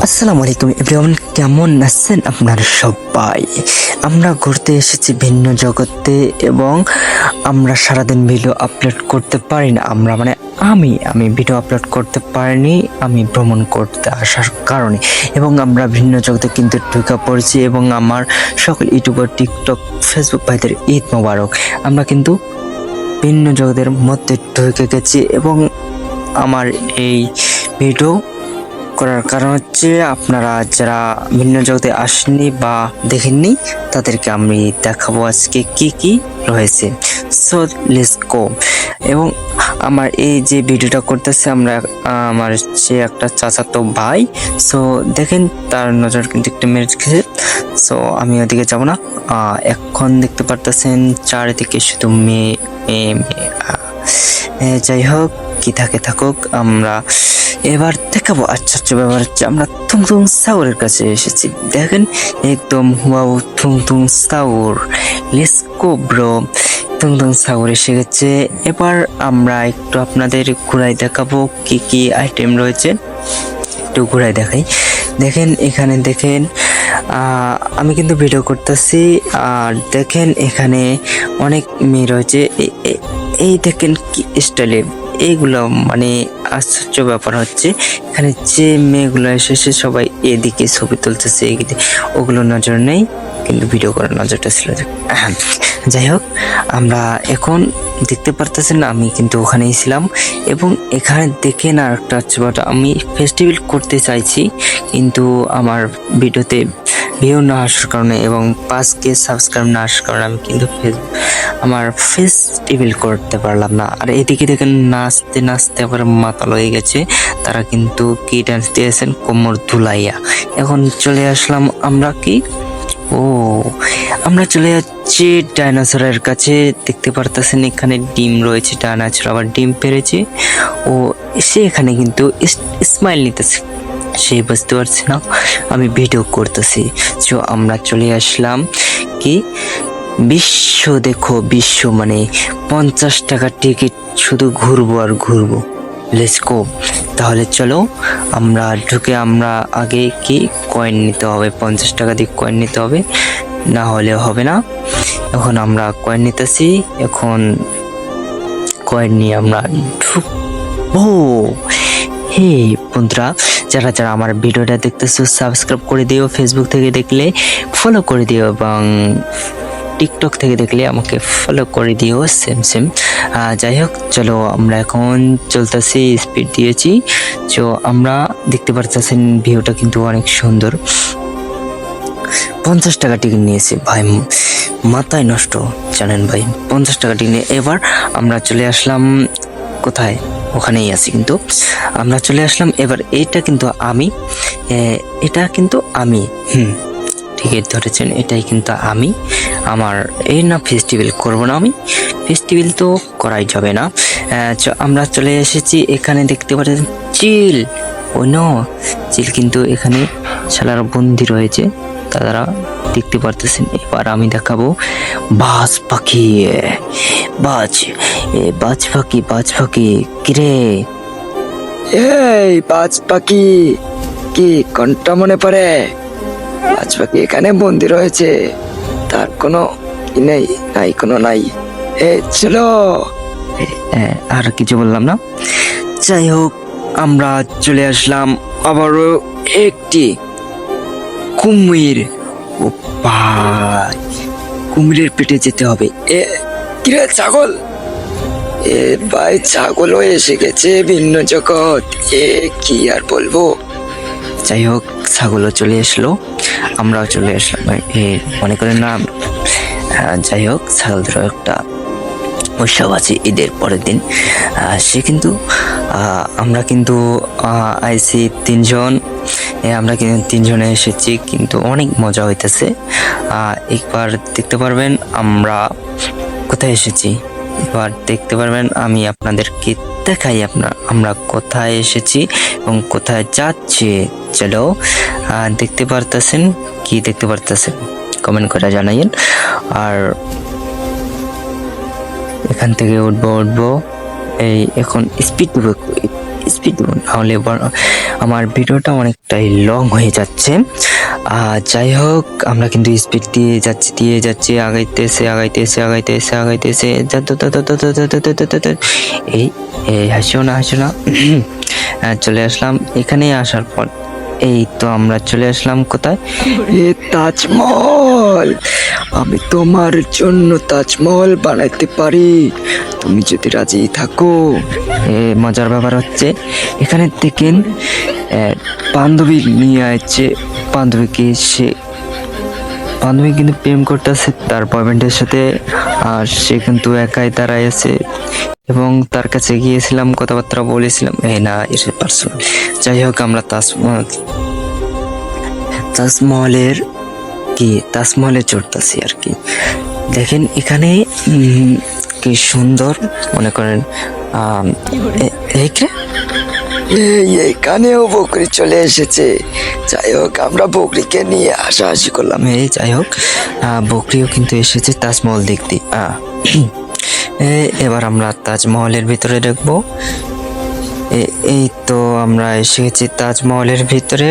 আসসালামু আলাইকুম এভরিওয়ান, কেমন আছেন আপনারা সবাই? আমরা ঘুরতে এসেছি ভিন্ন জগতে এবং আমরা সারাদিন ভিডিও আপলোড করতে পারি না। আমি ভিডিও আপলোড করতে পারিনি, আমি ভ্রমণ করতে আসার কারণে, এবং আমরা ভিন্ন জগতে কিন্তু ঢুকে পড়েছি। এবং আমার সকল ইউটিউবার, টিকটক, ফেসবুক ভাইদের ঈদ মোবারক। আমরা কিন্তু ভিন্ন জগতের মধ্যে ঢুকে গেছি এবং আমার এই ভিডিও করার কারণ হচ্ছে আপনারা যারা ভিন্ন জগতে আসেননি বা দেখেননি তাদেরকে আমি দেখাবো আজকে কি কি রয়েছে। So let's go. এবং আমার এই যে ভিডিওটা করতেছে আমার হচ্ছে একটা চাচাতো ভাই। সো দেখেন তার নজর কিন্তু একটু মেরে রেখেছে। সো আমি ওদিকে যাব না। এখন দেখতে পারতেছেন চারিদিকে শুধু মেয়ে মেয়ে মেয়ে। যাই হোক, কি থাকে থাকুক, আমরা এবার দেখাবো। আচ্ছা ব্যাপার হচ্ছে আমরা থুংথুং সাউরের কাছে এসেছি। দেখেন একদম wow, Tung Tung Sahur. Let's go bro. Tung Tung Sahur এসে গেছে। এবার আমরা একটু আপনাদের ঘুরাই দেখাবো কি কি আইটেম রয়েছে। একটু ঘুরাই দেখাই। দেখেন এখানে দেখেন, আমি কিন্তু ভিডিও করতেছি। আর দেখেন এখানে অনেক মেয়ে রয়েছে। এই দেখেন কি স্টাইলে এইগুলো, মানে আশ্চর্য ব্যাপার হচ্ছে এখানে যে মেয়েগুলো এসেছে সবাই এদিকে ছবি তুলতেছে, ওগুলো নজর নেই, কিন্তু ভিডিও করার নজরটা ছিল। যাই হোক, আমরা এখন দেখতে পারতেছেন আমি কিন্তু ওখানেই ছিলাম। এবং এখানে দেখেন আর একটা হচ্ছে, আমি ফেস্টিভ্যাল করতে চাইছি, কিন্তু আমার ভিডিওতে ভিউ না আসার কারণে এবং 5K সাবস্ক্রাইব না আসার কারণে আমি কিন্তু আমার ফেস্টিভ্যাল করতে পারলাম না। আর এদিকে দেখেন নাচতে নাচতে আবার মাতাল হয়ে গেছে তারা, কিন্তু কি ডান্স দিয়েছেন কোমর ধুলাইয়া। এখন চলে আসলাম আমরা চলে যাচ্ছি ডাইনোসরের কাছে। দেখতে পারতেছেন এখানে ডিম রয়েছে, ডাইনোসর আবার ডিম পেরেছে। সে এখানে কিন্তু স্মাইল নিতেছে, সে বুঝতে পারছে না আমি ভিডিও করতেছি। তো আমরা চলে আসলাম কি বিশ্ব, মানে 50 টাকার টিকিট, শুধু ঘুরবো আর ঘুরবো। Let's go. তাহলে চলো আমরা ঢুকে, আমরা আগে কি কয়েন নিতে হবে, 50 টাকা দিয়ে কয়েন নিতে হবে, না হলে হবে না। এখন আমরা কয়েন নিতেছি, এখন কয়েন নিয়ে আমরা ঢুকবো। হে বন্ধুরা, যারা যারা আমার ভিডিওটা দেখতেছো সাবস্ক্রাইব করে দিও, ফেসবুক থেকে দেখলে ফলো করে দিও, এবং টিকটক থেকে দেখলে আমাকে ফলো করে দিও সেম। যাই হোক, চলো আমরা এখন চলতেছি, স্পিড দিয়েছি। তো আমরা দেখতে পারতেছেন ভিউটা কিন্তু অনেক সুন্দর। 50 টাকা টিকিট নিয়েছে ভাই, মাথায় নষ্ট জানেন ভাই, 50 টাকা টিকিট নিয়ে। এবার আমরা চলে আসলাম কোথায়, ওখানেই আছি কিন্তু আমরা চলে আসলাম। এবার এটা কিন্তু আমি টিকিট ধরেছেন, এটাই কিন্তু আমি। আমার এই না ফেস্টিভ্যাল করবো না, আমি ফেস্টিভ্যাল তো করাই যাবে না। আমরা চলে এসেছি, এখানে দেখতে পাচ্ছেন চিল। চিল কিন্তু এখানে শালার বন্দি রয়েছে, তারা দেখতে পারতেছেন। এবার আমি দেখাবো বাজ পাখি। বাজ পাখি কিরে, এই বাজ পাখি, কি কোনটা মনে পড়ে? বাজ পাখি এখানে বন্দি রয়েছে, তার কোনো নাই। চলো। আর কিছু বললাম না। যাই হোক, আমরা চলে আসলাম আবারও একটি কুমির। ও ভাই, কুমিরের পেটে যেতে হবে। কিরে ছাগল, ভাই ছাগলও এসে গেছে ভিন্ন জগৎ, কি আর বলবো। যাই হোক, ছাগলও চলে আসলো, আমরাও চলে আসলাম, মনে করেন না। যাই হোক, ছাগলদেরও একটা উৎসব আছে ঈদের পরের দিন। সে কিন্তু আমরা কিন্তু আইসি 3 জন, আমরা কিন্তু 3 জনে এসেছি, কিন্তু অনেক মজা হইতেছে। একবার দেখতে পারবেন আমরা কোথায় এসেছি, এবার দেখতে পারবেন। আমি আপনাদেরকে দেখাই আমরা কোথায় এসেছি এবং কোথায় যাচ্ছি। চলো, দেখতে পারতেছেন, কি দেখতে পারতেছেন কমেন্ট করে জানাইন। আর এখান থেকে উঠবো, এই এখন স্পিড দেবো, নাহলে আমার ভিডিওটা অনেকটাই লং হয়ে যাচ্ছে। যাই হোক, আমরা কিন্তু স্পিড দিয়ে যাচ্ছি আগাইতেছে এই এই হাসিও না চলে আসলাম। এখানে আসার পর এই তো আমরা চলে আসলাম কোথায়? এ তাজমহল, আমি তোমার জন্য তাজমহল বানাইতে পারি, তুমি যদি রাজি থাকো। মজার ব্যাপার হচ্ছে এখানে দেখেন বান্ধবী নিয়ে আসছে, বান্ধবী কিন্তু প্রেম করতেছে তার বয়ফ্রেন্ডের সাথে, আর সে কিন্তু একাই দাঁড়ায় আছে এবং তার কাছে গিয়েছিলাম, কথাবার্তা বলেছিলাম। না, এসে পার্সোনাল। যাই হোক, আমরা তাজমহলে চড়তেছি আর কি। দেখেন এখানে কি সুন্দর, মনে করেন এইখানেও বকরি চলে এসেছে। যাই হোক, আমরা বকরিকে নিয়ে হাসাহাসি করলাম। যাই হোক, বকরিও কিন্তু এসেছে তাজমহল দেখতে। এবার আমরা তাজমহলের ভিতরে দেখবো। এই তো আমরা এসে গেছি তাজমহলের ভিতরে।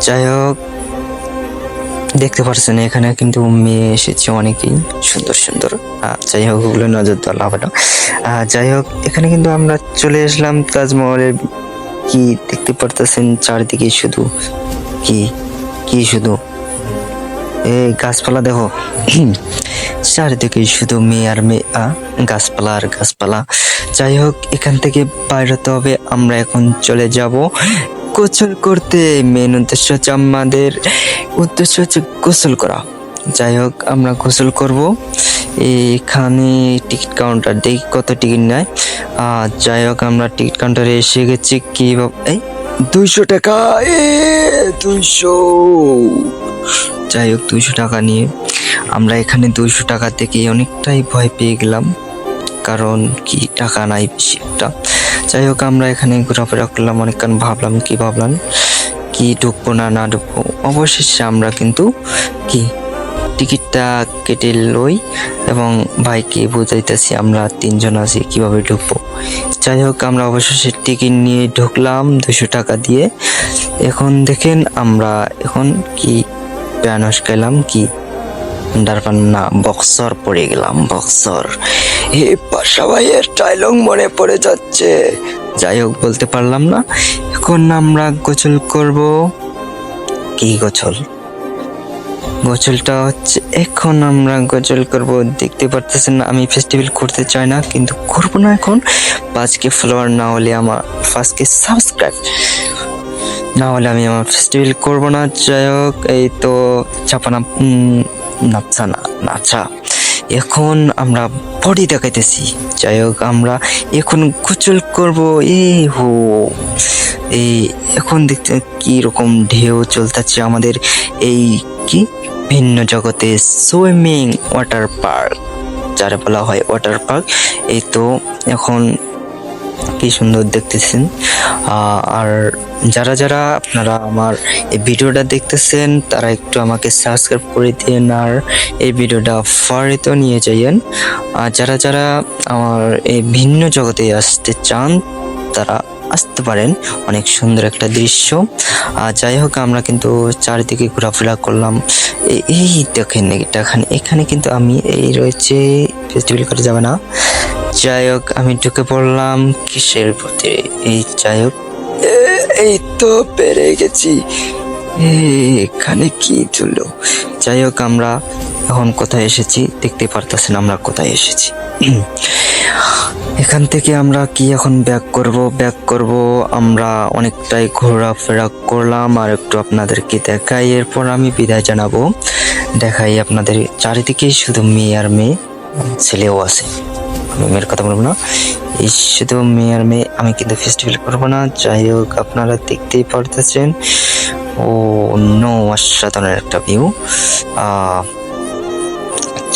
যাই হোক, দেখতে পাচ্ছেন এখানে কিন্তু মেয়ে এসেছে অনেকেই সুন্দর। যাই হোক, ওগুলো নজর দেওয়া হবে না। যাই হোক, এখানে কিন্তু আমরা চলে আসলাম তাজমহলের। কি দেখতে পারতেছেন চারিদিকে শুধু শুধু গাছপালা, দেখো চারিদিকে শুধু মেয়ে আর মেয়ে, গাছপালা আর গাছপালা। যাই হোক, এখান থেকে বাইরে হতে হবে। আমরা এখন চলে যাব গোসল করতে। মেন উদ্দেশ্য হচ্ছে আমাদের গোসল করা। যাই হোক, আমরা গোসল করব। এখানে টিকিট কাউন্টার, দেখি কত টিকিট নেয়। যাই হোক, আমরা টিকিট কাউন্টারে এসে গেছি। কি 200 টাকা, 200। যাই হোক, 200 টাকা নিয়ে আমরা এখানে 200 টাকা থেকে অনেকটাই ভয় পেয়ে গেলাম, কারণ কি টাকা নাই বেশি একটা। যাই হোক, আমরা এখানে ঘোরাফেরা করলাম অনেকক্ষণ, ভাবলাম কি ঢুকবো না ঢুকবো। অবশেষে আমরা কিন্তু টিকিটটা কেটে লই এবং ভাইকে বুঝাইতেছি আমরা 3 জন আছি, কিভাবে ঢুকবো। যাই হোক, আমরা অবশেষে টিকিট নিয়ে ঢুকলাম 200 টাকা দিয়ে। এখন দেখেন আমরা এখন প্যানস গেলাম, না বক্সর পড়ে গেলাম, বক্সর। পাশা ভাইয়ের ডায়লগ মনে পড়ে যাচ্ছে। যাই হোক, বলতে পারলাম না। এখন আমরা গোসল করব। গোসলটা হচ্ছে এখন আমরা গোসল করব। দেখতে পারতেছেন না, আমি ফেস্টিভ্যাল করতে চাই না, কিন্তু করবো না এখন। 5K ফলোয়ার না হলে, আমার 5K সাবস্ক্রাইব না হলে আমি আমার ফেস্টিভ্যাল করবো না। যাই হোক, এই তো নাচা এখন আমরা বডি দেখাইতেছি। যাই হোক, আমরা এখন গোসল করব। এখন দেখতে কি রকম ঢেউ চলতেছে আমাদের এই ভিন্ন জগতে সুইমিং ওয়াটার পার্ক, যারা বলা হয় ওয়াটার পার্ক। এই তো এখন কি সুন্দর দেখতেছেন। আর যারা আপনারা আমার এই ভিডিওটা দেখতেছেন, তারা একটু আমাকে সাবস্ক্রাইব করে দিন আর এই ভিডিওটা ফরিতে নিয়ে যাইয়েন। আর যারা আমার এই ভিন্ন জগতে আসতে চান, তারা আসতে পারেন। অনেক সুন্দর একটা দৃশ্য। যাই হোক, আমরা কিন্তু চারিদিকে ঘোরাফেরা করলাম। এই দেখেন এখানে কিন্তু আমি রয়েছে ফেস্টিভ্যাল করে যাবে না। যাই হোক, আমি ঢুকে পড়লাম কিসের প্রতি। যাই হোক, এই তো পেরে গেছি। এখানে কি ধুলো। যাই হোক, আমরা এখন কোথায় এসেছি দেখতে পারতেছেন, আমরা কোথায় এসেছি। এখান থেকে আমরা এখন ব্যাক করব। আমরা অনেকটাই ঘোরাফেরা করলাম, আর একটু আপনাদেরকে দেখাই, এরপর আমি বিদায় জানাবো। দেখাই আপনাদের চারিদিকে শুধু মেয়ে আর মেয়ে, ছেলেও আছে, আমি মেয়ের কথা বলবো না। এই শুধু মেয়ে আর মেয়ে, আমি কিন্তু ফেস্টিভ্যাল করবো না। যাই হোক, আপনারা দেখতেই পারতেছেন। অসাধারণ একটা ভিউ।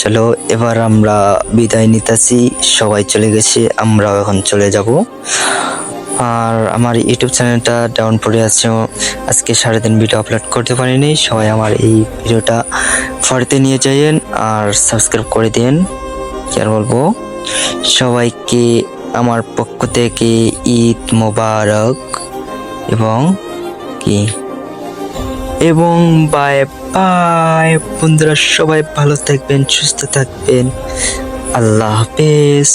চলো, এবার আমরা বিদায় নিতেছি। সবাই চলে গেছে, আমরাও এখন চলে যাব। আর আমার ইউটিউব চ্যানেলটা ডাউন পড়ে আছে, আজকে 3.5 ভিডিও আপলোড করতে পারিনি। সবাই আমার এই ভিডিওটা ফরিতে নিয়ে যাইয়েন আর সাবস্ক্রাইব করে দিন। কি আর বলবো, সবাইকে আমার পক্ষ থেকে ঈদ মোবারক। এবং কি এবং বাই বাই বন্ধুরা, সবাই ভালো থাকবেন, সুস্থ থাকবেন। আল্লাহ হাফেজ।